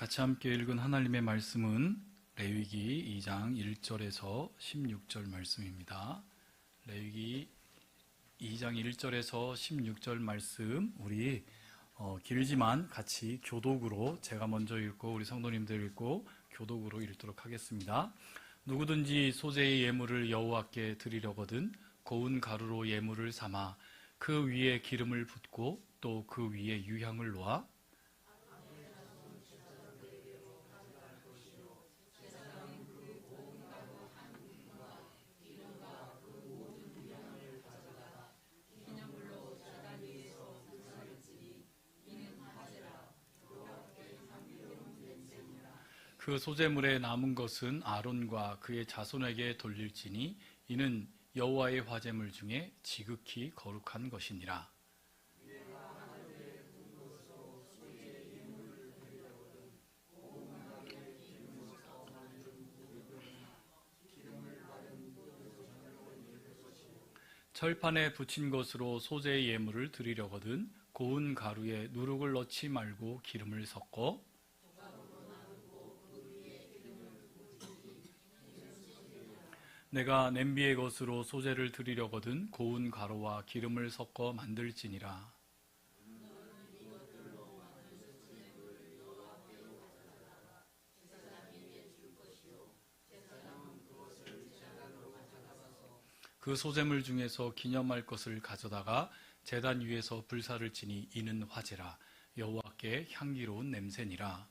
같이 함께 읽은 하나님의 말씀은 레위기 2장 1절에서 16절 말씀입니다. 레위기 2장 1절에서 16절 말씀, 우리 길지만 같이 교독으로, 제가 먼저 읽고 우리 성도님들 읽고 교독으로 읽도록 하겠습니다. 누구든지 소재의 예물을 여호와께 드리려거든 고운 가루로 예물을 삼아 그 위에 기름을 붓고 또 그 위에 유향을 놓아 그 소재물에 남은 것은 아론과 그의 자손에게 돌릴지니 이는 여호와의 화제물 중에 지극히 거룩한 것이니라. 철판에 붙인 것으로 소재의 예물을 드리려거든 고운 가루에 누룩을 넣지 말고 기름을 섞어 내가 냄비의 것으로 소재를 드리려거든 고운 가루와 기름을 섞어 만들지니라. 그 소재물 중에서 기념할 것을 가져다가 제단 위에서 불사를 지니 이는 화제라. 여호와께 향기로운 냄새니라.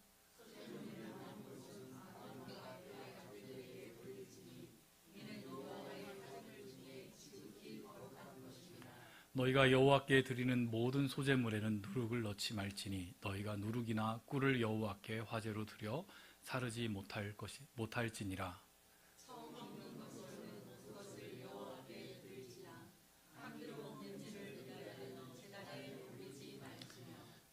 너희가 여호와께 드리는 모든 소재물에는 누룩을 넣지 말지니 너희가 누룩이나 꿀을 여호와께 화제로 드려 사르지 못할지니라.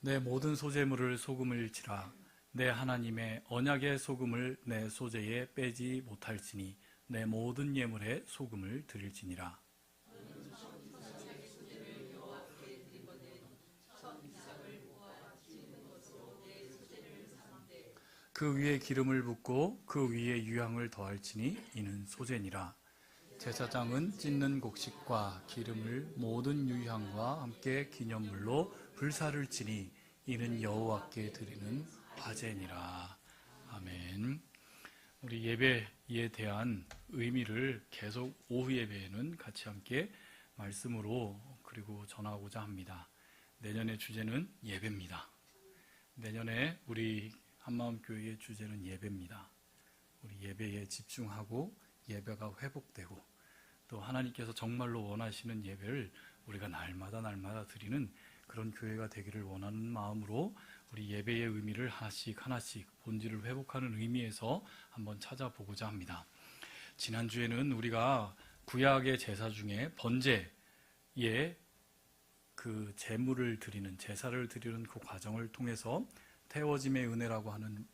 내 모든 소재물을 소금을지라. 내 하나님의 언약의 소금을 내 소재에 빼지 못할지니 내 모든 예물에 소금을 드릴지니라. 그 위에 기름을 붓고 그 위에 유향을 더할지니 이는 소재니라. 제사장은 찢는 곡식과 기름을 모든 유향과 함께 기념물로 불사를 지니 이는 여호와께 드리는 화제니라. 아멘. 우리 예배에 대한 의미를 계속 오후 예배에는 같이 함께 말씀으로 그리고 전하고자 합니다. 내년의 주제는 예배입니다. 내년에 우리 한마음교회의 주제는 예배입니다. 우리 예배에 집중하고 예배가 회복되고 또 하나님께서 정말로 원하시는 예배를 우리가 날마다 드리는 그런 교회가 되기를 원하는 마음으로 우리 예배의 의미를 하나씩 본질을 회복하는 의미에서 한번 찾아보고자 합니다. 지난주에는 우리가 구약의 제사 중에 번제의 그 제물을 드리는, 제사를 드리는 그 과정을 통해서 태워짐의 은혜라고 하는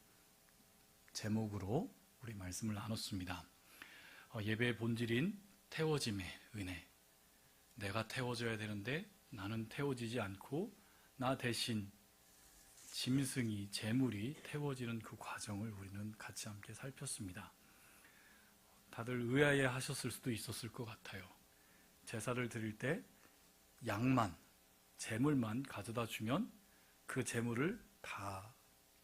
제목으로 우리 말씀을 나눴습니다. 예배의 본질인 태워짐의 은혜. 내가 태워져야 되는데 나는 태워지지 않고 나 대신 짐승이, 제물이 태워지는 그 과정을 우리는 같이 함께 살폈습니다. 다들 의아해 하셨을 수도 있었을 것 같아요. 제사를 드릴 때 양만, 제물만 가져다 주면 그 제물을 다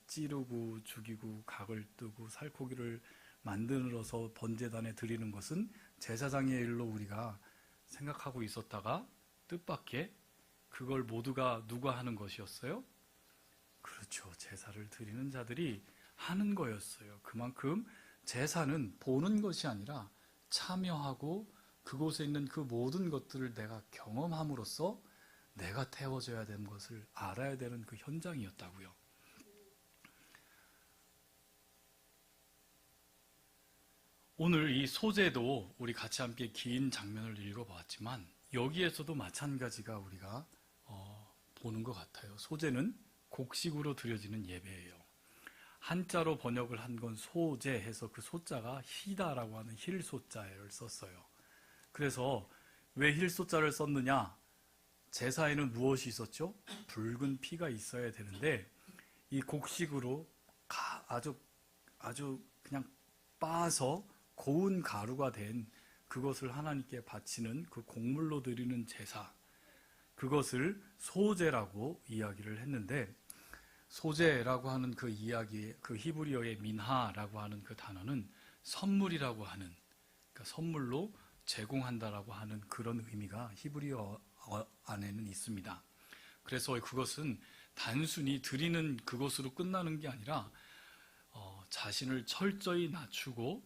찌르고 죽이고 각을 뜨고 살코기를 만들어서 번제단에 드리는 것은 제사장의 일로 우리가 생각하고 있었다가 뜻밖의 그걸 모두가 누가 하는 것이었어요? 그렇죠. 제사를 드리는 자들이 하는 거였어요. 그만큼 제사는 보는 것이 아니라 참여하고 그곳에 있는 그 모든 것들을 내가 경험함으로써 내가 태워져야 되는 것을 알아야 되는 그 현장이었다고요. 오늘 이 소재도 우리 같이 함께 긴 장면을 읽어보았지만 여기에서도 마찬가지가 우리가 보는 것 같아요. 소재는 곡식으로 드려지는 예배예요. 한자로 번역을 한 건 소재해서 그 소자가 희다라고 하는 힐소자를 썼어요. 그래서 왜 힐소자를 썼느냐? 제사에는 무엇이 있었죠? 붉은 피가 있어야 되는데 이 곡식으로 아주 그냥 빻아서 고운 가루가 된 그것을 하나님께 바치는 그 곡물로 드리는 제사, 그것을 소제라고 이야기를 했는데, 소제라고 하는 그 이야기, 그 히브리어의 민하라고 하는 그 단어는 선물이라고 하는, 그러니까 선물로 제공한다라고 하는 그런 의미가 히브리어 안에는 있습니다. 그래서 그것은 단순히 드리는 그것으로 끝나는 게 아니라 자신을 철저히 낮추고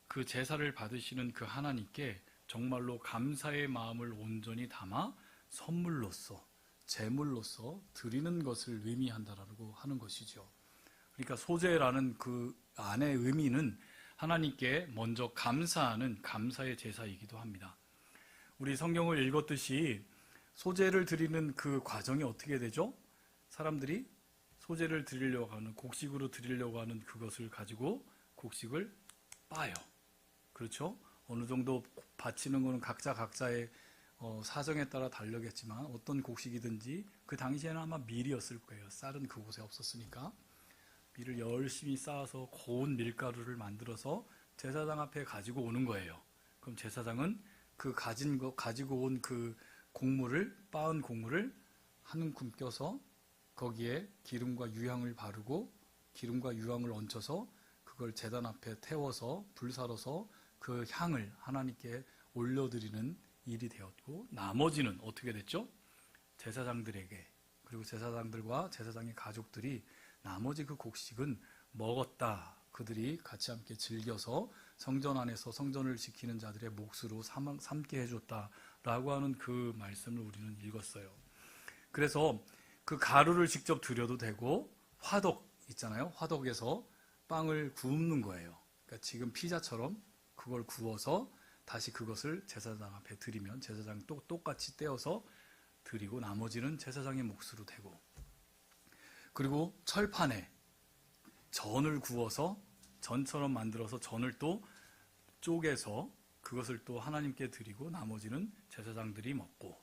그 제사를 받으시는 그 하나님께 정말로 감사의 마음을 온전히 담아 선물로서, 제물로서 드리는 것을 의미한다라고 하는 것이죠. 그러니까 소제라는 그 안의 의미는 하나님께 먼저 감사하는 감사의 제사이기도 합니다. 우리 성경을 읽었듯이 소제를 드리는 그 과정이 어떻게 되죠? 사람들이 소제를 드리려고 하는, 곡식으로 드리려고 하는 그것을 가지고 곡식을 빻아요. 그렇죠? 어느 정도 바치는 것은 각자의 사정에 따라 다르겠지만 어떤 곡식이든지 그 당시에는 아마 밀이었을 거예요. 쌀은 그곳에 없었으니까. 밀을 열심히 쌓아서 고운 밀가루를 만들어서 제사장 앞에 가지고 오는 거예요. 그럼 제사장은 그 가지고 온 그 곡물을, 빻은 곡물을 한 움큼 껴서 거기에 기름과 유향을 바르고 기름과 유향을 얹혀서 그걸 제단 앞에 태워서 불사러서 그 향을 하나님께 올려드리는 일이 되었고, 나머지는 어떻게 됐죠? 제사장들에게, 그리고 제사장들과 제사장의 가족들이 나머지 그 곡식은 먹었다. 그들이 같이 함께 즐겨서 성전 안에서 성전을 지키는 자들의 몫으로 삼게 해줬다라고 하는 그 말씀을 우리는 읽었어요. 그래서 그 가루를 직접 드려도 되고, 화덕 있잖아요. 화덕에서 빵을 굽는 거예요. 그러니까 지금 피자처럼 그걸 구워서 다시 그것을 제사장 앞에 드리면 제사장 또 똑같이 떼어서 드리고, 나머지는 제사장의 몫으로 되고, 그리고 철판에 전을 구워서 전처럼 만들어서 전을 또 쪼개서 그것을 또 하나님께 드리고 나머지는 제사장들이 먹고,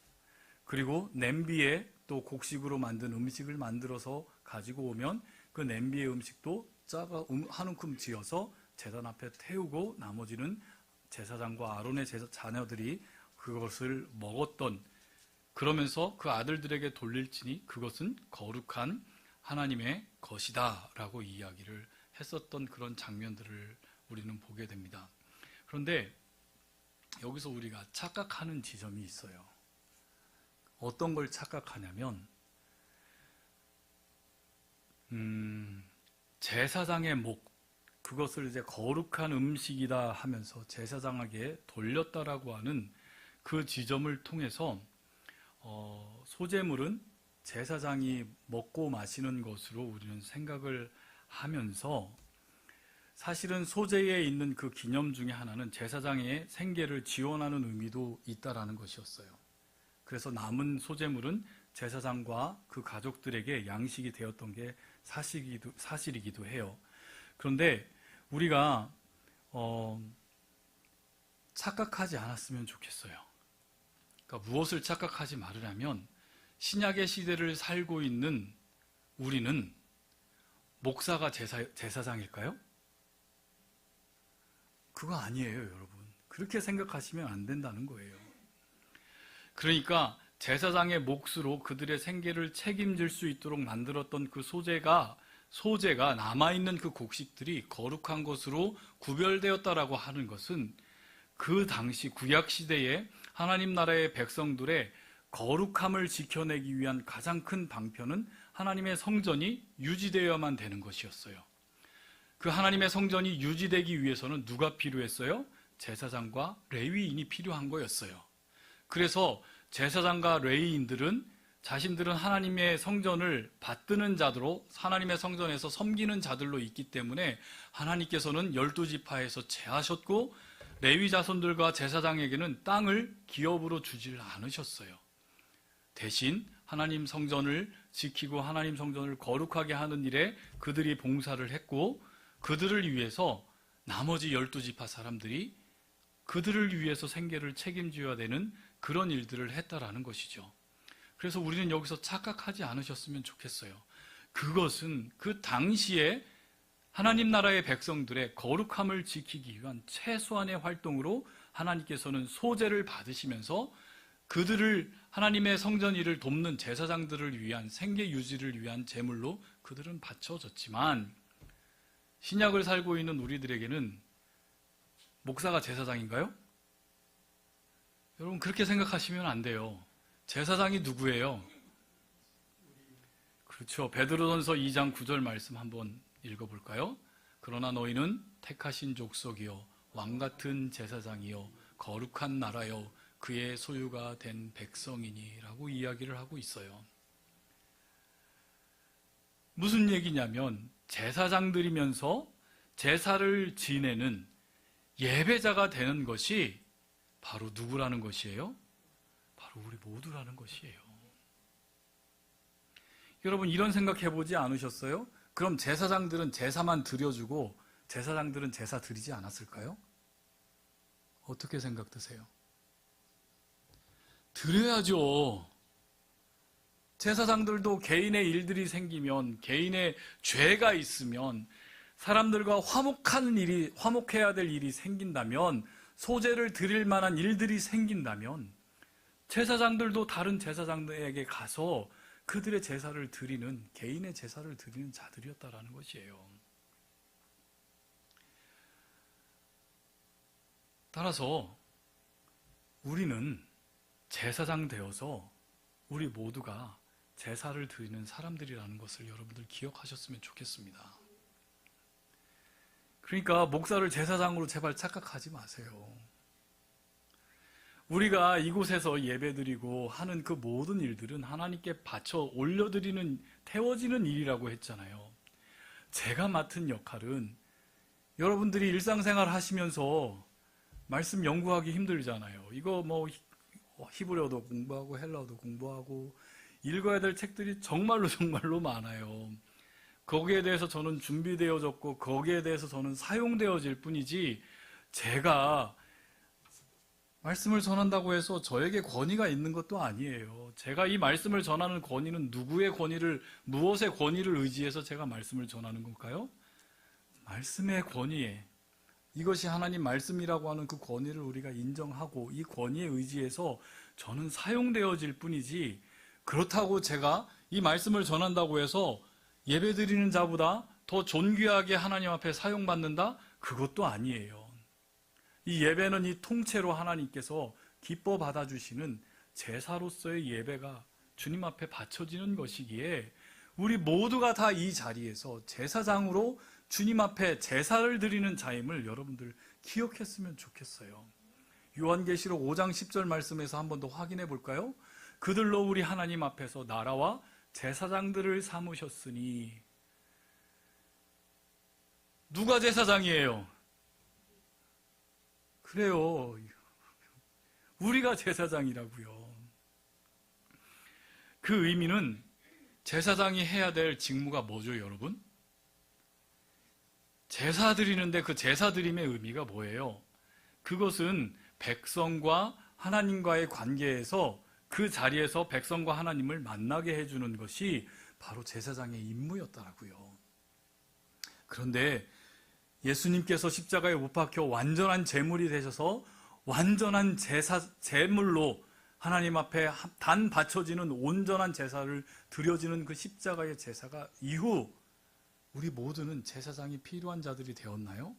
그리고 냄비에 또 곡식으로 만든 음식을 만들어서 가지고 오면 그 냄비의 음식도 한 움큼 지어서 제단 앞에 태우고 나머지는 제사장과 아론의 자녀들이 그것을 먹었던, 그러면서 그 아들들에게 돌릴지니 그것은 거룩한 하나님의 것이다 라고 이야기를 했었던 그런 장면들을 우리는 보게 됩니다. 그런데 여기서 우리가 착각하는 지점이 있어요. 어떤 걸 착각하냐면 제사장의 목, 그것을 이제 거룩한 음식이다 하면서 제사장에게 돌렸다라고 하는 그 지점을 통해서 소제물은 제사장이 먹고 마시는 것으로 우리는 생각을 하면서, 사실은 소제에 있는 그 기념 중에 하나는 제사장의 생계를 지원하는 의미도 있다라는 것이었어요. 그래서 남은 소제물은 제사장과 그 가족들에게 양식이 되었던 게 사실이기도 해요. 그런데 우리가 착각하지 않았으면 좋겠어요. 그러니까 무엇을 착각하지 말으려면, 신약의 시대를 살고 있는 우리는 목사가 제사장일까요? 그거 아니에요, 여러분. 그렇게 생각하시면 안 된다는 거예요. 그러니까 제사장의 몫으로 그들의 생계를 책임질 수 있도록 만들었던 그 소제가 남아있는 그 곡식들이 거룩한 것으로 구별되었다라고 하는 것은, 그 당시 구약시대에 하나님 나라의 백성들의 거룩함을 지켜내기 위한 가장 큰 방편은 하나님의 성전이 유지되어야만 되는 것이었어요. 그 하나님의 성전이 유지되기 위해서는 누가 필요했어요? 제사장과 레위인이 필요한 거였어요. 그래서 제사장과 레위인들은 자신들은 하나님의 성전을 받드는 자들로, 하나님의 성전에서 섬기는 자들로 있기 때문에 하나님께서는 12지파에서 제하셨고, 레위 자손들과 제사장에게는 땅을 기업으로 주지를 않으셨어요. 대신 하나님 성전을 지키고 하나님 성전을 거룩하게 하는 일에 그들이 봉사를 했고, 그들을 위해서 나머지 12지파 사람들이 그들을 위해서 생계를 책임져야 되는 그런 일들을 했다라는 것이죠. 그래서 우리는 여기서 착각하지 않으셨으면 좋겠어요. 그것은 그 당시에 하나님 나라의 백성들의 거룩함을 지키기 위한 최소한의 활동으로 하나님께서는 소제를 받으시면서 그들을 하나님의 성전 일을 돕는 제사장들을 위한 생계 유지를 위한 제물로 그들은 바쳐졌지만, 신약을 살고 있는 우리들에게는 목사가 제사장인가요? 여러분, 그렇게 생각하시면 안 돼요. 제사장이 누구예요? 그렇죠. 베드로전서 2장 9절 말씀 한번 읽어볼까요? 그러나 너희는 택하신 족속이요 왕같은 제사장이요 거룩한 나라요 그의 소유가 된 백성이니 라고 이야기를 하고 있어요. 무슨 얘기냐면, 제사장들이면서 제사를 지내는 예배자가 되는 것이 바로 누구라는 것이에요? 바로 우리 모두라는 것이에요. 여러분, 이런 생각 해보지 않으셨어요? 그럼 제사장들은 제사만 드려주고 제사장들은 제사 드리지 않았을까요? 어떻게 생각드세요? 드려야죠. 제사장들도 개인의 일들이 생기면, 개인의 죄가 있으면, 사람들과 화목해야 될 일이 생긴다면, 소제를 드릴 만한 일들이 생긴다면, 제사장들도 다른 제사장들에게 가서 그들의 제사를 드리는, 개인의 제사를 드리는 자들이었다라는 것이에요. 따라서 우리는 제사장 되어서 우리 모두가 제사를 드리는 사람들이라는 것을 여러분들 기억하셨으면 좋겠습니다. 그러니까 목사를 제사장으로 제발 착각하지 마세요. 우리가 이곳에서 예배드리고 하는 그 모든 일들은 하나님께 바쳐 올려드리는, 태워지는 일이라고 했잖아요. 제가 맡은 역할은, 여러분들이 일상생활 하시면서 말씀 연구하기 힘들잖아요. 이거 뭐 히브리어도 공부하고 헬라어도 공부하고 읽어야 될 책들이 정말로 많아요. 거기에 대해서 저는 준비되어졌고 거기에 대해서 저는 사용되어질 뿐이지, 제가 말씀을 전한다고 해서 저에게 권위가 있는 것도 아니에요. 제가 이 말씀을 전하는 권위는 누구의 권위를, 무엇의 권위를 의지해서 제가 말씀을 전하는 걸까요? 말씀의 권위에, 이것이 하나님 말씀이라고 하는 그 권위를 우리가 인정하고 이 권위에 의지해서 저는 사용되어질 뿐이지, 그렇다고 제가 이 말씀을 전한다고 해서 예배드리는 자보다 더 존귀하게 하나님 앞에 사용받는다? 그것도 아니에요. 이 예배는 이 통째로 하나님께서 기뻐 받아주시는 제사로서의 예배가 주님 앞에 바쳐지는 것이기에, 우리 모두가 다 이 자리에서 제사장으로 주님 앞에 제사를 드리는 자임을 여러분들 기억했으면 좋겠어요. 요한계시록 5장 10절 말씀에서 한 번 더 확인해 볼까요? 그들로 우리 하나님 앞에서 나라와 제사장들을 삼으셨으니. 누가 제사장이에요? 그래요. 우리가 제사장이라고요. 그 의미는, 제사장이 해야 될 직무가 뭐죠, 여러분? 제사 드리는데 그 제사 드림의 의미가 뭐예요? 그것은 백성과 하나님과의 관계에서, 그 자리에서 백성과 하나님을 만나게 해주는 것이 바로 제사장의 임무였더라고요. 그런데 예수님께서 십자가에 못 박혀 완전한 제물이 되셔서 완전한 제물로 하나님 앞에 단 바쳐지는 온전한 제사를 드려지는 그 십자가의 제사가 이후 우리 모두는 제사장이 필요한 자들이 되었나요?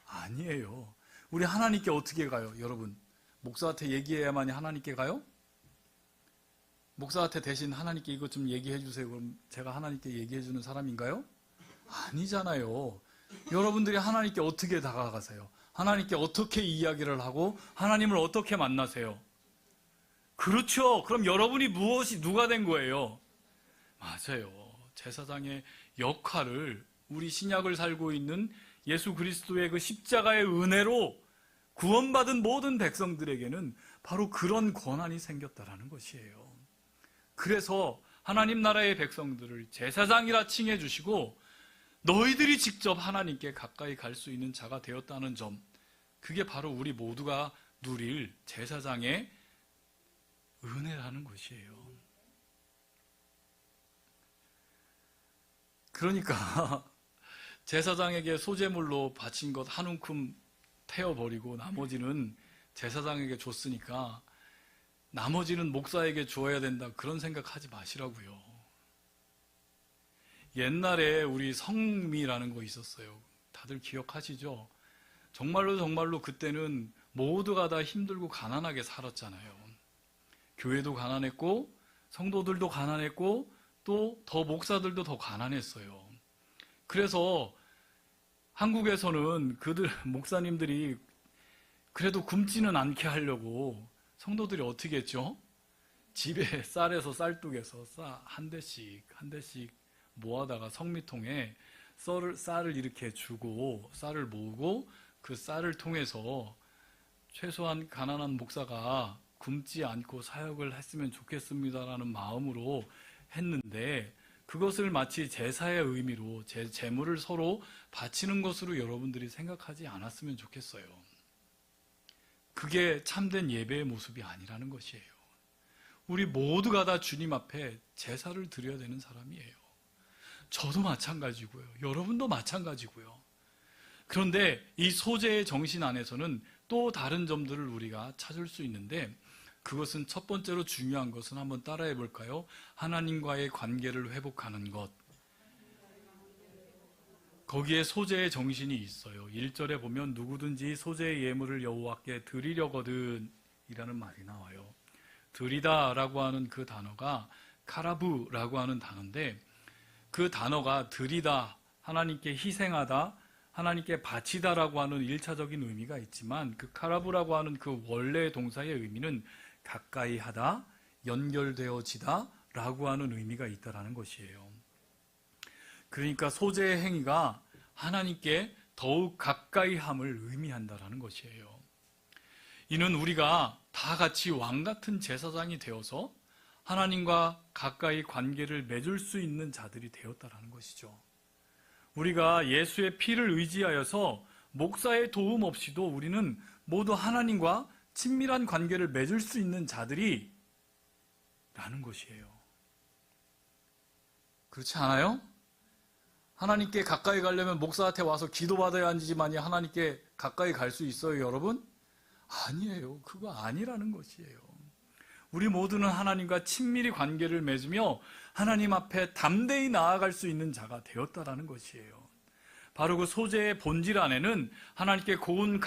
아니에요. 우리 하나님께 어떻게 가요? 여러분, 목사한테 얘기해야만이 하나님께 가요? 목사한테 대신 하나님께 이것 좀 얘기해 주세요. 그럼 제가 하나님께 얘기해 주는 사람인가요? 아니잖아요. 여러분들이 하나님께 어떻게 다가가세요? 하나님께 어떻게 이야기를 하고 하나님을 어떻게 만나세요? 그렇죠. 그럼 여러분이 누가 된 거예요? 맞아요. 제사장의 역할을 우리 신약을 살고 있는 예수 그리스도의 그 십자가의 은혜로 구원받은 모든 백성들에게는 바로 그런 권한이 생겼다라는 것이에요. 그래서 하나님 나라의 백성들을 제사장이라 칭해 주시고, 너희들이 직접 하나님께 가까이 갈 수 있는 자가 되었다는 점, 그게 바로 우리 모두가 누릴 제사장의 은혜라는 것이에요. 그러니까 제사장에게 소제물로 바친 것 한 움큼 태워버리고 나머지는 제사장에게 줬으니까 나머지는 목사에게 주어야 된다, 그런 생각하지 마시라고요. 옛날에 우리 성미라는 거 있었어요. 다들 기억하시죠? 정말로 그때는 모두가 다 힘들고 가난하게 살았잖아요. 교회도 가난했고 성도들도 가난했고 또 더 목사들도 더 가난했어요. 그래서 한국에서는 그들 목사님들이 그래도 굶지는 않게 하려고 성도들이 어떻게 했죠? 집에 쌀에서 쌀뚝에서 한 대씩 모아다가 성미통에 쌀을 이렇게 주고 쌀을 모으고 그 쌀을 통해서 최소한 가난한 목사가 굶지 않고 사역을 했으면 좋겠습니다라는 마음으로 했는데, 그것을 마치 제사의 의미로 제물을 서로 바치는 것으로 여러분들이 생각하지 않았으면 좋겠어요. 그게 참된 예배의 모습이 아니라는 것이에요. 우리 모두가 다 주님 앞에 제사를 드려야 되는 사람이에요. 저도 마찬가지고요. 여러분도 마찬가지고요. 그런데 이 소제의 정신 안에서는 또 다른 점들을 우리가 찾을 수 있는데, 그것은 첫 번째로 중요한 것은 한번 따라해 볼까요? 하나님과의 관계를 회복하는 것. 거기에 소제의 정신이 있어요. 1절에 보면 누구든지 소제의 예물을 여호와께 드리려거든 이라는 말이 나와요. 드리다라고 하는 그 단어가 카라부라고 하는 단어인데, 그 단어가 드리다, 하나님께 희생하다, 하나님께 바치다라고 하는 1차적인 의미가 있지만, 그 카라부라고 하는 그 원래의 동사의 의미는 가까이 하다, 연결되어지다 라고 하는 의미가 있다라는 것이에요. 그러니까 소제의 행위가 하나님께 더욱 가까이 함을 의미한다라는 것이에요. 이는 우리가 다 같이 왕 같은 제사장이 되어서 하나님과 가까이 관계를 맺을 수 있는 자들이 되었다라는 것이죠. 우리가 예수의 피를 의지하여서 목사의 도움 없이도 우리는 모두 하나님과 친밀한 관계를 맺을 수 있는 자들이 라는 것이에요. 그렇지 않아요? 하나님께 가까이 가려면 목사한테 와서 기도받아야 하지만이 하나님께 가까이 갈 수 있어요, 여러분? 아니에요. 그거 아니라는 것이에요. 우리 모두는 하나님과 친밀히 관계를 맺으며 하나님 앞에 담대히 나아갈 수 있는 자가 되었다라는 것이에요. 바로 그 소제의 본질 안에는 하나님께 고운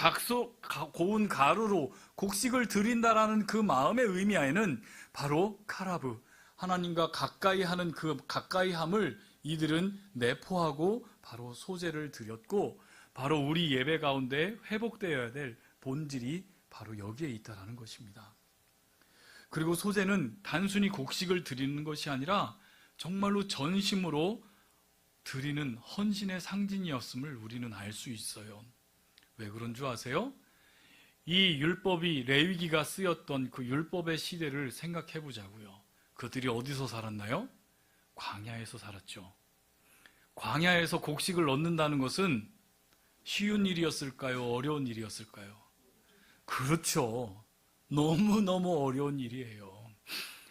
가루로 곡식을 드린다라는 그 마음의 의미 안에는 바로 카라브, 하나님과 가까이 하는 그 가까이함을 이들은 내포하고 바로 소제를 드렸고, 바로 우리 예배 가운데 회복되어야 될 본질이 바로 여기에 있다라는 것입니다. 그리고 소제는 단순히 곡식을 드리는 것이 아니라 정말로 전심으로 드리는 헌신의 상징이었음을 우리는 알 수 있어요. 왜 그런 줄 아세요? 이 율법이 레위기가 쓰였던 그 율법의 시대를 생각해 보자고요. 그들이 어디서 살았나요? 광야에서 살았죠. 광야에서 곡식을 얻는다는 것은 쉬운 일이었을까요? 어려운 일이었을까요? 그렇죠. 너무너무 어려운 일이에요.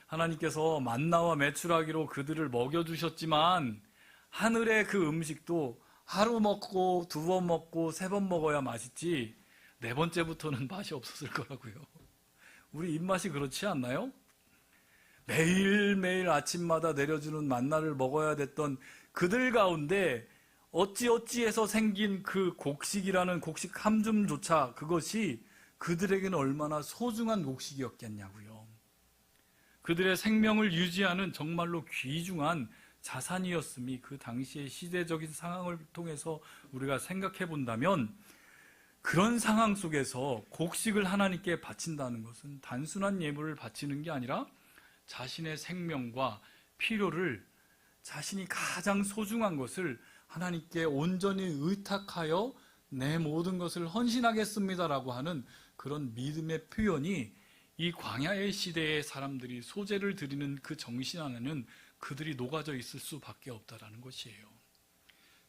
하나님께서 만나와 메추라기로 그들을 먹여주셨지만 하늘의 그 음식도 하루 먹고 두 번 먹고 세 번 먹어야 맛있지 네 번째부터는 맛이 없었을 거라고요. 우리 입맛이 그렇지 않나요? 매일매일 아침마다 내려주는 만나를 먹어야 됐던 그들 가운데 어찌어찌해서 생긴 그 곡식이라는 곡식 한 줌조차 그것이 그들에게는 얼마나 소중한 곡식이었겠냐고요. 그들의 생명을 유지하는 정말로 귀중한 자산이었음이 그 당시의 시대적인 상황을 통해서 우리가 생각해 본다면, 그런 상황 속에서 곡식을 하나님께 바친다는 것은 단순한 예물을 바치는 게 아니라 자신의 생명과 필요를, 자신이 가장 소중한 것을 하나님께 온전히 의탁하여 내 모든 것을 헌신하겠습니다라고 하는 그런 믿음의 표현이 이 광야의 시대의 사람들이 소제를 드리는 그 정신 안에는 그들이 녹아져 있을 수밖에 없다라는 것이에요.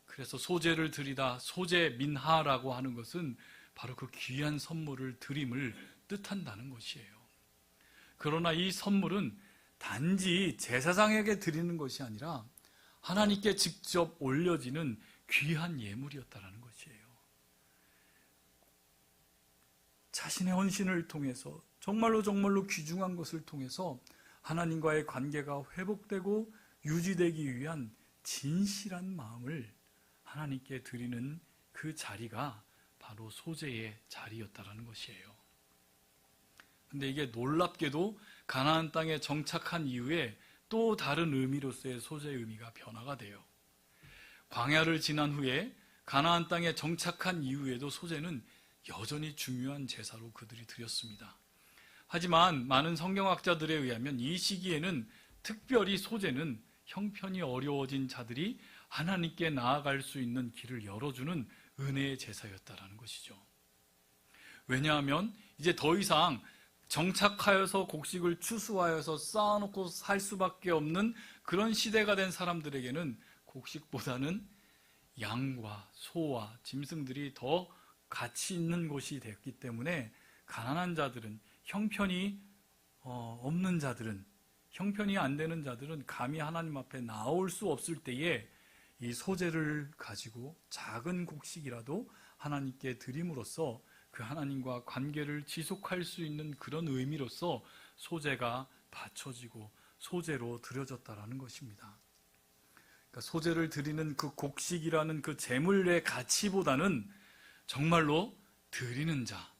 그래서 소제를 드리다, 소제 민하라고 하는 것은 바로 그 귀한 선물을 드림을 뜻한다는 것이에요. 그러나 이 선물은 단지 제사장에게 드리는 것이 아니라 하나님께 직접 올려지는 귀한 예물이었다라는 것이에요. 자신의 헌신을 통해서 정말로 귀중한 것을 통해서 하나님과의 관계가 회복되고 유지되기 위한 진실한 마음을 하나님께 드리는 그 자리가 바로 소재의 자리였다라는 것이에요. 근데 이게 놀랍게도 가나안 땅에 정착한 이후에 또 다른 의미로서의 소재의 의미가 변화가 돼요. 광야를 지난 후에 가나안 땅에 정착한 이후에도 소재는 여전히 중요한 제사로 그들이 드렸습니다. 하지만 많은 성경학자들에 의하면 이 시기에는 특별히 소재는 형편이 어려워진 자들이 하나님께 나아갈 수 있는 길을 열어주는 은혜의 제사였다라는 것이죠. 왜냐하면 이제 더 이상 정착하여서 곡식을 추수하여서 쌓아놓고 살 수밖에 없는 그런 시대가 된 사람들에게는 곡식보다는 양과 소와 짐승들이 더 가치 있는 곳이 됐기 때문에 가난한 자들은, 형편이 없는 자들은, 형편이 안 되는 자들은 감히 하나님 앞에 나올 수 없을 때에 이 소재를 가지고 작은 곡식이라도 하나님께 드림으로써 그 하나님과 관계를 지속할 수 있는 그런 의미로서 소재가 바쳐지고 소재로 드려졌다라는 것입니다. 그러니까 소재를 드리는 그 곡식이라는 그 제물의 가치보다는 정말로 드리는 자,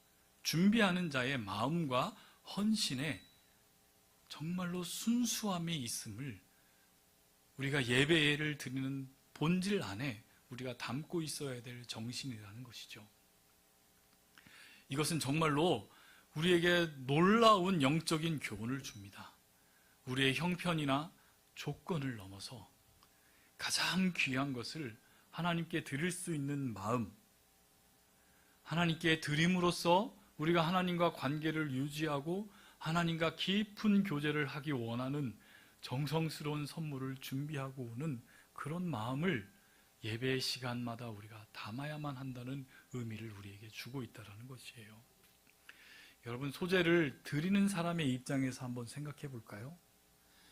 준비하는 자의 마음과 헌신에 정말로 순수함이 있음을 우리가 예배를 드리는 본질 안에 우리가 담고 있어야 될 정신이라는 것이죠. 이것은 정말로 우리에게 놀라운 영적인 교훈을 줍니다. 우리의 형편이나 조건을 넘어서 가장 귀한 것을 하나님께 드릴 수 있는 마음, 하나님께 드림으로써 우리가 하나님과 관계를 유지하고 하나님과 깊은 교제를 하기 원하는 정성스러운 선물을 준비하고 오는 그런 마음을 예배의 시간마다 우리가 담아야만 한다는 의미를 우리에게 주고 있다는 것이에요. 여러분, 소재를 드리는 사람의 입장에서 한번 생각해 볼까요?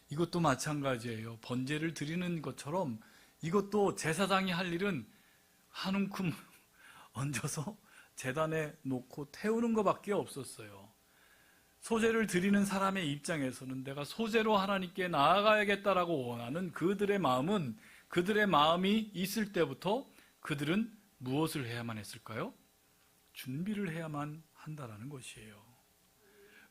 이것도 마찬가지예요. 번제를 드리는 것처럼 이것도 제사장이 할 일은 한 움큼 얹어서 제단에 놓고 태우는 것밖에 없었어요. 소재를 드리는 사람의 입장에서는 내가 소재로 하나님께 나아가야겠다라고 원하는 그들의 마음은, 그들의 마음이 있을 때부터 그들은 무엇을 해야만 했을까요? 준비를 해야만 한다라는 것이에요.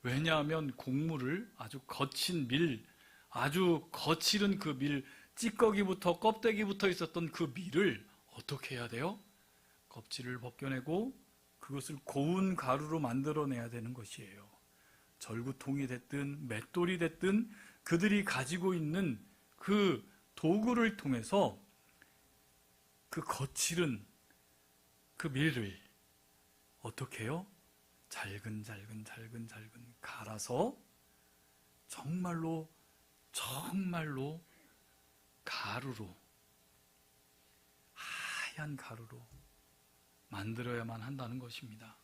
왜냐하면 곡물을 아주 거친 밀, 아주 거칠은 그 밀, 찌꺼기부터 껍데기부터 있었던 그 밀을 어떻게 해야 돼요? 껍질을 벗겨내고 그것을 고운 가루로 만들어내야 되는 것이에요. 절구통이 됐든 맷돌이 됐든 그들이 가지고 있는 그 도구를 통해서 그 거칠은 그 밀을 어떻게 해요? 잘근 갈아서 정말로 가루로, 하얀 가루로 만들어야만 한다는 것입니다.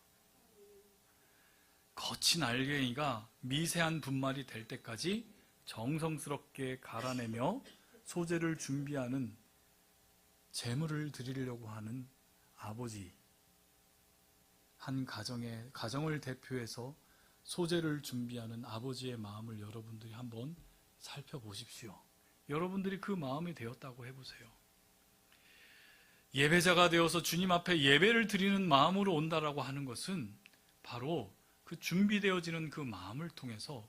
거친 알갱이가 미세한 분말이 될 때까지 정성스럽게 갈아내며 소재를 준비하는, 제물을 드리려고 하는 아버지, 한 가정을 대표해서 소재를 준비하는 아버지의 마음을 여러분들이 한번 살펴보십시오. 여러분들이 그 마음이 되었다고 해보세요. 예배자가 되어서 주님 앞에 예배를 드리는 마음으로 온다라고 하는 것은 바로 그 준비되어지는 그 마음을 통해서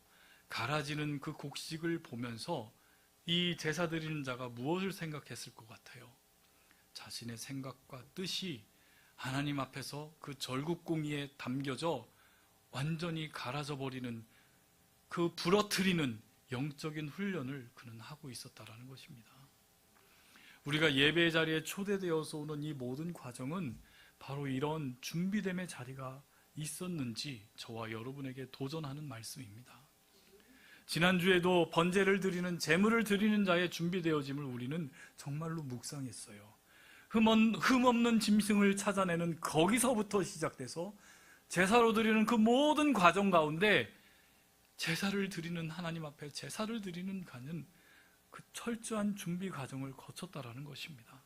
갈아지는 그 곡식을 보면서 이 제사 드리는 자가 무엇을 생각했을 것 같아요? 자신의 생각과 뜻이 하나님 앞에서 그 절국공의에 담겨져 완전히 갈아져 버리는, 그 부러뜨리는 영적인 훈련을 그는 하고 있었다라는 것입니다. 우리가 예배의 자리에 초대되어서 오는 이 모든 과정은 바로 이런 준비됨의 자리가 있었는지 저와 여러분에게 도전하는 말씀입니다. 지난주에도 번제를 드리는, 제물을 드리는 자의 준비되어짐을 우리는 정말로 묵상했어요. 흠없는 짐승을 찾아내는 거기서부터 시작돼서 제사로 드리는 그 모든 과정 가운데 제사를 드리는, 하나님 앞에 제사를 드리는 가는 그 철저한 준비 과정을 거쳤다라는 것입니다.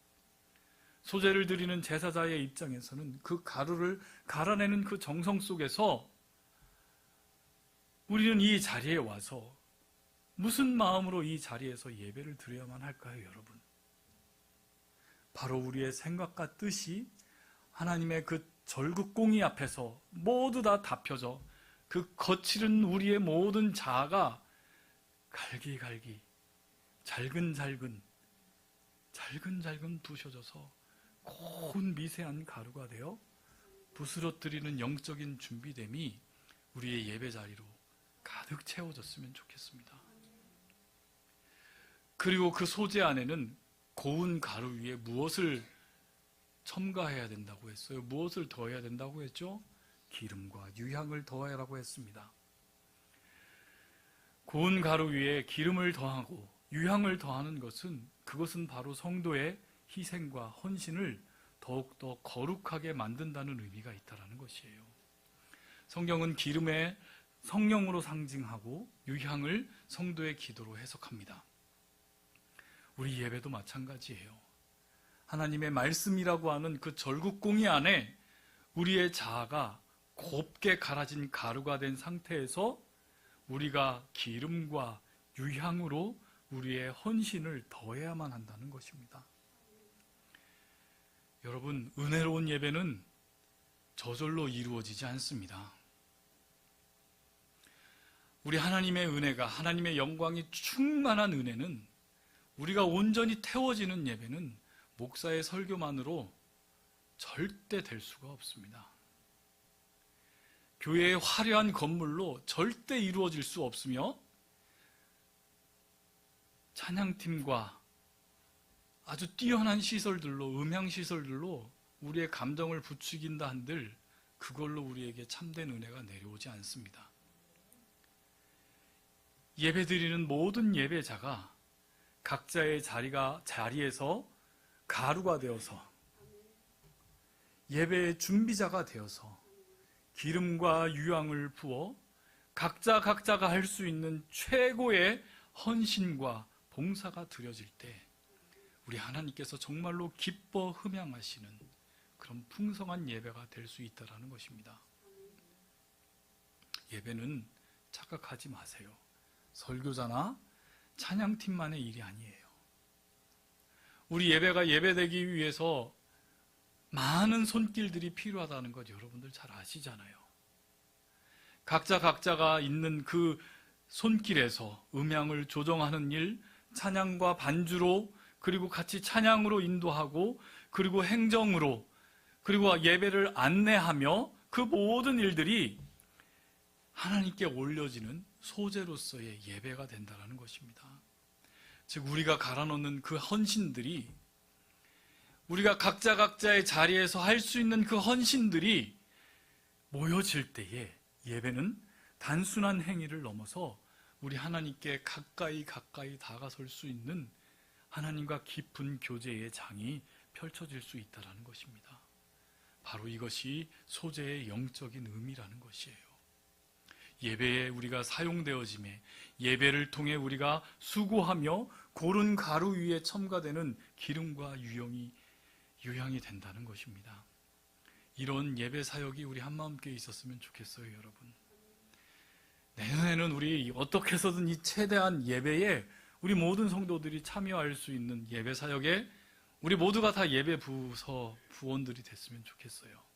소제를 드리는 제사자의 입장에서는 그 가루를 갈아내는 그 정성 속에서 우리는 이 자리에 와서 무슨 마음으로 이 자리에서 예배를 드려야만 할까요, 여러분? 바로 우리의 생각과 뜻이 하나님의 그 절극공의 앞에서 모두 다 펴져 그 거칠은 우리의 모든 자아가 갈기갈기 잘근잘근 부셔져서 고운 미세한 가루가 되어 부스러뜨리는 영적인 준비됨이 우리의 예배 자리로 가득 채워졌으면 좋겠습니다. 그리고 그 소재 안에는 고운 가루 위에 무엇을 첨가해야 된다고 했어요? 무엇을 더해야 된다고 했죠? 기름과 유향을 더하라고 했습니다. 고운 가루 위에 기름을 더하고 유향을 더하는 그것은 바로 성도의 희생과 헌신을 더욱더 거룩하게 만든다는 의미가 있다는 것이에요. 성경은 기름의 성령으로 상징하고 유향을 성도의 기도로 해석합니다. 우리 예배도 마찬가지예요. 하나님의 말씀이라고 하는 그 절국공의 안에 우리의 자아가 곱게 갈아진 가루가 된 상태에서 우리가 기름과 유향으로 우리의 헌신을 더해야만 한다는 것입니다. 여러분, 은혜로운 예배는 저절로 이루어지지 않습니다. 우리 하나님의 은혜가, 하나님의 영광이 충만한 은혜는, 우리가 온전히 태워지는 예배는 목사의 설교만으로 절대 될 수가 없습니다. 교회의 화려한 건물로 절대 이루어질 수 없으며, 찬양팀과 아주 뛰어난 시설들로, 음향시설들로 우리의 감정을 부추긴다 한들 그걸로 우리에게 참된 은혜가 내려오지 않습니다. 예배드리는 모든 예배자가 각자의 자리에서 가루가 되어서 예배의 준비자가 되어서 기름과 유향을 부어 각자가 할 수 있는 최고의 헌신과 봉사가 드려질 때 우리 하나님께서 정말로 기뻐 흠양하시는 그런 풍성한 예배가 될 수 있다는 것입니다. 예배는 착각하지 마세요. 설교자나 찬양팀만의 일이 아니에요. 우리 예배가 예배되기 위해서 많은 손길들이 필요하다는 것 여러분들 잘 아시잖아요. 각자가 있는 그 손길에서 음향을 조정하는 일, 찬양과 반주로, 그리고 같이 찬양으로 인도하고, 그리고 행정으로, 그리고 예배를 안내하며 그 모든 일들이 하나님께 올려지는 소재로서의 예배가 된다는 것입니다. 즉 우리가 갈아넣는 그 헌신들이, 우리가 각자의 자리에서 할 수 있는 그 헌신들이 모여질 때에 예배는 단순한 행위를 넘어서 우리 하나님께 가까이 다가설 수 있는 하나님과 깊은 교제의 장이 펼쳐질 수 있다는 것입니다. 바로 이것이 소재의 영적인 의미라는 것이에요. 예배에 우리가 사용되어짐에, 예배를 통해 우리가 수고하며 고른 가루 위에 첨가되는 기름과 유향이 된다는 것입니다. 이런 예배 사역이 우리 한마음교회에 있었으면 좋겠어요, 여러분. 내년에는 우리 어떻게 해서든 이 최대한 예배에 우리 모든 성도들이 참여할 수 있는 예배 사역에 우리 모두가 다 예배 부원들이 됐으면 좋겠어요.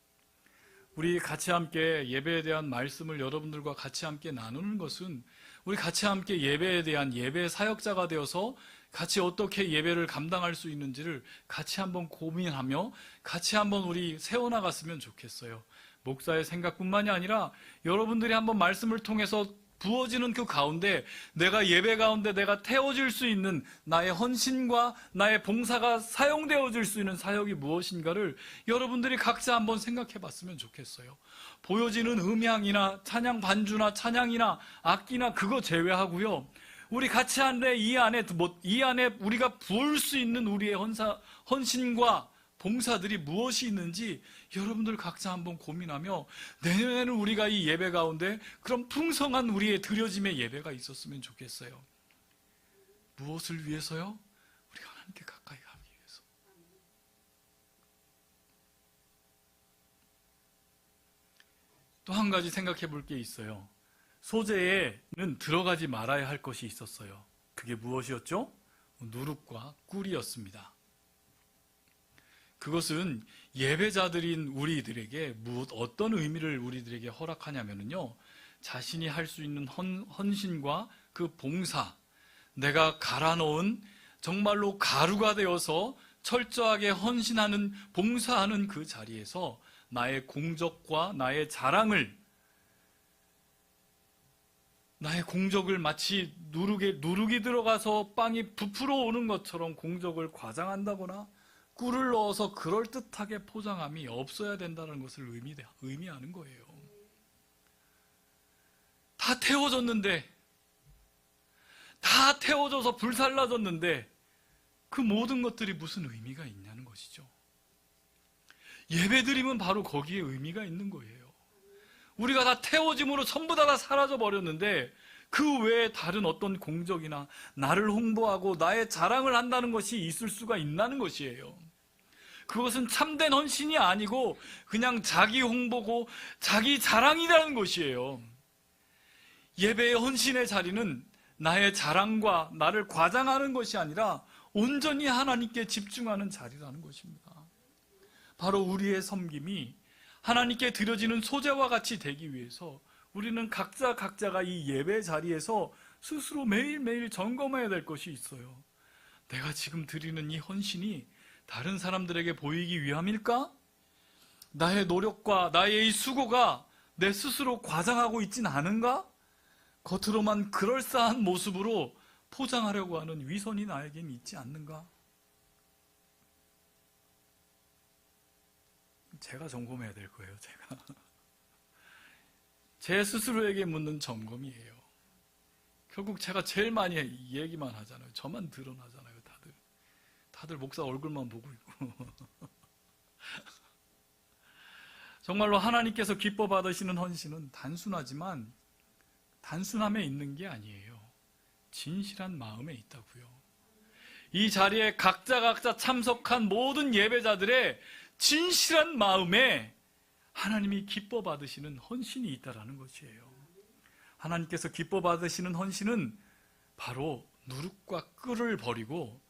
우리 같이 함께 예배에 대한 말씀을 여러분들과 같이 함께 나누는 것은 우리 같이 함께 예배에 대한 예배 사역자가 되어서 같이 어떻게 예배를 감당할 수 있는지를 같이 한번 고민하며 같이 한번 우리 세워나갔으면 좋겠어요. 목사의 생각뿐만이 아니라 여러분들이 한번 말씀을 통해서 부어지는 그 가운데 내가 예배 가운데 내가 태워질 수 있는 나의 헌신과 나의 봉사가 사용되어질 수 있는 사역이 무엇인가를 여러분들이 각자 한번 생각해 봤으면 좋겠어요. 보여지는 음향이나 찬양 반주나 찬양이나 악기나 그거 제외하고요. 우리 같이 이 안에 우리가 부을 수 있는 우리의 헌신과 봉사들이 무엇이 있는지 여러분들 각자 한번 고민하며 내년에는 우리가 이 예배 가운데 그런 풍성한 우리의 드려짐의 예배가 있었으면 좋겠어요. 무엇을 위해서요? 우리가 하나님께 가까이 가기 위해서. 또 한 가지 생각해 볼 게 있어요. 소재에는 들어가지 말아야 할 것이 있었어요. 그게 무엇이었죠? 누룩과 꿀이었습니다. 그것은 예배자들인 우리들에게 어떤 의미를 우리들에게 허락하냐면요, 자신이 할 수 있는 헌신과 그 봉사, 내가 갈아넣은 정말로 가루가 되어서 철저하게 헌신하는, 봉사하는 그 자리에서 나의 공적과 나의 자랑을, 나의 공적을 마치 누룩이 들어가서 빵이 부풀어 오는 것처럼 공적을 과장한다거나 꿀을 넣어서 그럴듯하게 포장함이 없어야 된다는 것을 의미하는 거예요. 다 태워졌는데, 다 태워져서 불살라졌는데 그 모든 것들이 무슨 의미가 있냐는 것이죠. 예배드림은 바로 거기에 의미가 있는 거예요. 우리가 다 태워짐으로 전부 다 사라져 버렸는데 그 외에 다른 어떤 공적이나 나를 홍보하고 나의 자랑을 한다는 것이 있을 수가 있다는 것이에요. 그것은 참된 헌신이 아니고 그냥 자기 홍보고 자기 자랑이라는 것이에요. 예배의 헌신의 자리는 나의 자랑과 나를 과장하는 것이 아니라 온전히 하나님께 집중하는 자리라는 것입니다. 바로 우리의 섬김이 하나님께 드려지는 소재와 같이 되기 위해서 우리는 각자가 이 예배 자리에서 스스로 매일매일 점검해야 될 것이 있어요. 내가 지금 드리는 이 헌신이 다른 사람들에게 보이기 위함일까? 나의 노력과 나의 이 수고가 내 스스로 과장하고 있진 않은가? 겉으로만 그럴싸한 모습으로 포장하려고 하는 위선이 나에겐 있지 않는가? 제가 점검해야 될 거예요. 제 스스로에게 묻는 점검이에요. 결국 제가 제일 많이 얘기만 하잖아요. 저만 드러나잖아요. 다들 목사 얼굴만 보고 있고. 정말로 하나님께서 기뻐 받으시는 헌신은 단순하지만 단순함에 있는 게 아니에요. 진실한 마음에 있다고요. 이 자리에 각자 참석한 모든 예배자들의 진실한 마음에 하나님이 기뻐 받으시는 헌신이 있다라는 것이에요. 하나님께서 기뻐 받으시는 헌신은 바로 누룩과 꿀을 버리고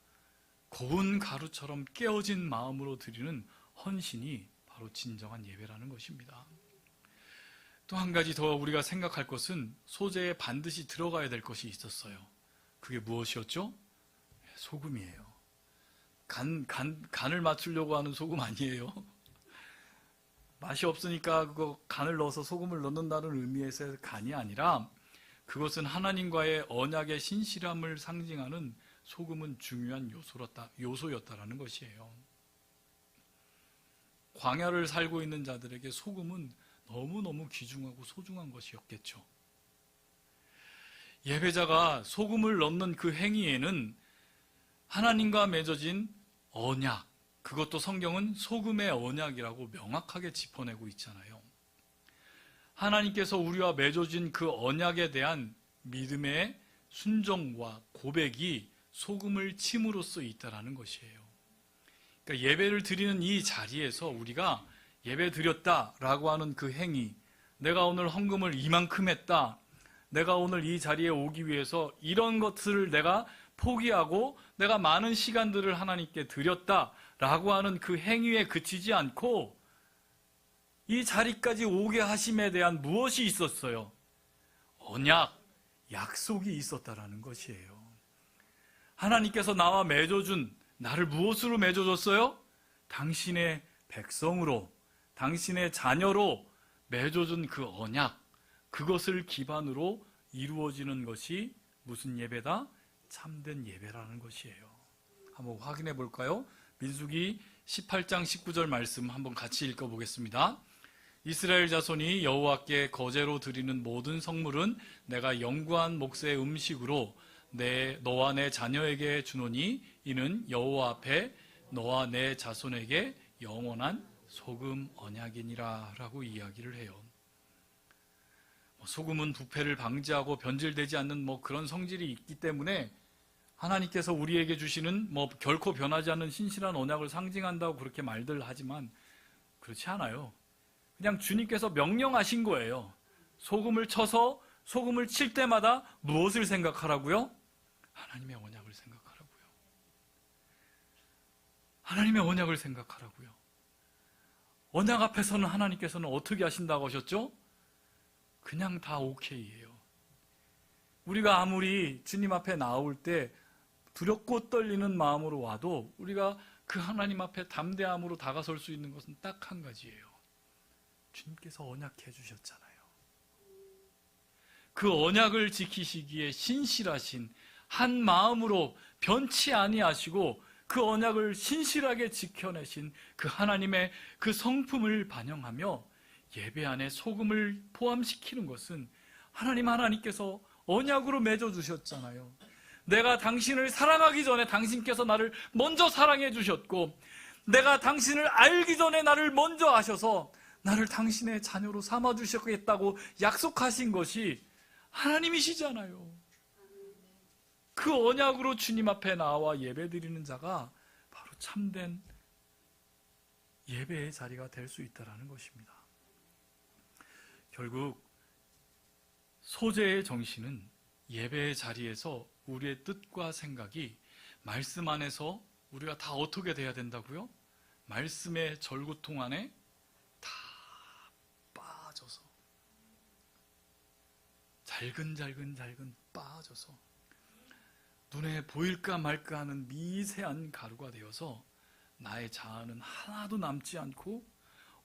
고운 가루처럼 깨어진 마음으로 드리는 헌신이 바로 진정한 예배라는 것입니다. 또 한 가지 더 우리가 생각할 것은 소재에 반드시 들어가야 될 것이 있었어요. 그게 무엇이었죠? 소금이에요. 간을 맞추려고 하는 소금 아니에요. 맛이 없으니까 그거 간을 넣어서 소금을 넣는다는 의미에서의 간이 아니라 그것은 하나님과의 언약의 신실함을 상징하는 소금은 중요한 요소였다라는 것이에요. 광야를 살고 있는 자들에게 소금은 너무너무 귀중하고 소중한 것이었겠죠. 예배자가 소금을 넣는 그 행위에는 하나님과 맺어진 언약, 그것도 성경은 소금의 언약이라고 명확하게 짚어내고 있잖아요. 하나님께서 우리와 맺어진 그 언약에 대한 믿음의 순종과 고백이 소금을 침으로써 있다라는 것이에요. 그러니까 예배를 드리는 이 자리에서 우리가 예배 드렸다라고 하는 그 행위, 내가 오늘 헌금을 이만큼 했다, 내가 오늘 이 자리에 오기 위해서 이런 것들을 내가 포기하고 내가 많은 시간들을 하나님께 드렸다라고 하는 그 행위에 그치지 않고 이 자리까지 오게 하심에 대한 무엇이 있었어요? 언약, 약속이 있었다라는 것이에요. 하나님께서 나와 맺어준, 나를 무엇으로 맺어줬어요? 당신의 백성으로, 당신의 자녀로 맺어준 그 언약, 그것을 기반으로 이루어지는 것이 무슨 예배다? 참된 예배라는 것이에요. 한번 확인해 볼까요? 민수기 18장 19절 말씀 한번 같이 읽어보겠습니다. 이스라엘 자손이 여호와께 거제로 드리는 모든 성물은 내가 영구한 몫의 음식으로 너와 내 자녀에게 주노니 이는 여호와 앞에 너와 내 자손에게 영원한 소금 언약이니라 라고 이야기를 해요. 소금은 부패를 방지하고 변질되지 않는 그런 성질이 있기 때문에 하나님께서 우리에게 주시는 결코 변하지 않는 신실한 언약을 상징한다고 그렇게 말들 하지만 그렇지 않아요. 그냥 주님께서 명령하신 거예요. 소금을 쳐서 소금을 칠 때마다 무엇을 생각하라고요? 하나님의 언약을 생각하라고요. 하나님의 언약을 생각하라고요. 언약 앞에서는 하나님께서는 어떻게 하신다고 하셨죠? 그냥 다 오케이예요. 우리가 아무리 주님 앞에 나올 때 두렵고 떨리는 마음으로 와도 우리가 그 하나님 앞에 담대함으로 다가설 수 있는 것은 딱 한 가지예요. 주님께서 언약해 주셨잖아요. 그 언약을 지키시기에 신실하신 한 마음으로 변치 아니하시고 그 언약을 신실하게 지켜내신 그 하나님의 그 성품을 반영하며 예배 안에 소금을 포함시키는 것은 하나님께서 언약으로 맺어주셨잖아요. 내가 당신을 사랑하기 전에 당신께서 나를 먼저 사랑해 주셨고, 내가 당신을 알기 전에 나를 먼저 아셔서 나를 당신의 자녀로 삼아 주셨겠다고 약속하신 것이 하나님이시잖아요. 그 언약으로 주님 앞에 나와 예배드리는 자가 바로 참된 예배의 자리가 될 수 있다는 것입니다. 결국 소재의 정신은 예배의 자리에서 우리의 뜻과 생각이 말씀 안에서 우리가 다 어떻게 돼야 된다고요? 말씀의 절구통 안에 다 빠져서 잘근 빠져서 눈에 보일까 말까 하는 미세한 가루가 되어서 나의 자아는 하나도 남지 않고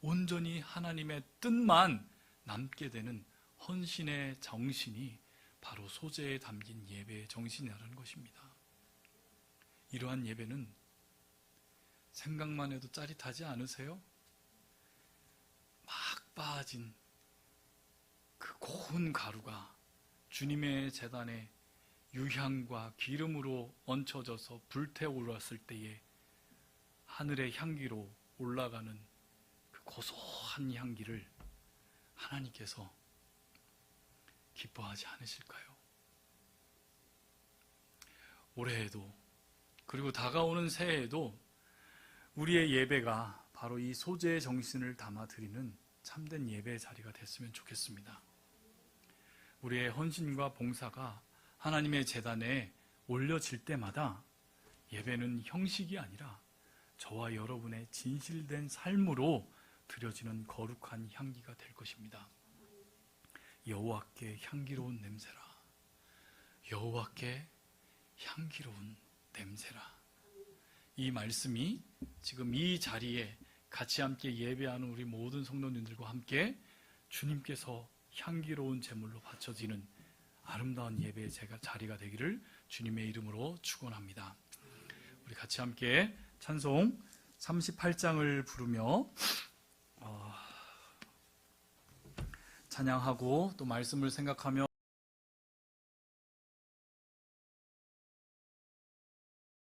온전히 하나님의 뜻만 남게 되는 헌신의 정신이 바로 소재에 담긴 예배의 정신이라는 것입니다. 이러한 예배는 생각만 해도 짜릿하지 않으세요? 막 빠진 그 고운 가루가 주님의 제단에 유향과 기름으로 얹혀져서 불태올랐을 때에 하늘의 향기로 올라가는 그 고소한 향기를 하나님께서 기뻐하지 않으실까요? 올해에도 그리고 다가오는 새해에도 우리의 예배가 바로 이 소재의 정신을 담아드리는 참된 예배의 자리가 됐으면 좋겠습니다. 우리의 헌신과 봉사가 하나님의 제단에 올려질 때마다 예배는 형식이 아니라 저와 여러분의 진실된 삶으로 드려지는 거룩한 향기가 될 것입니다. 여호와께 향기로운 냄새라. 여호와께 향기로운 냄새라. 이 말씀이 지금 이 자리에 같이 함께 예배하는 우리 모든 성도님들과 함께 주님께서 향기로운 제물로 바쳐지는 아름다운 예배의 자리가 되기를 주님의 이름으로 축원합니다. 우리 같이 함께 찬송 38장을 부르며 찬양하고 또 말씀을 생각하며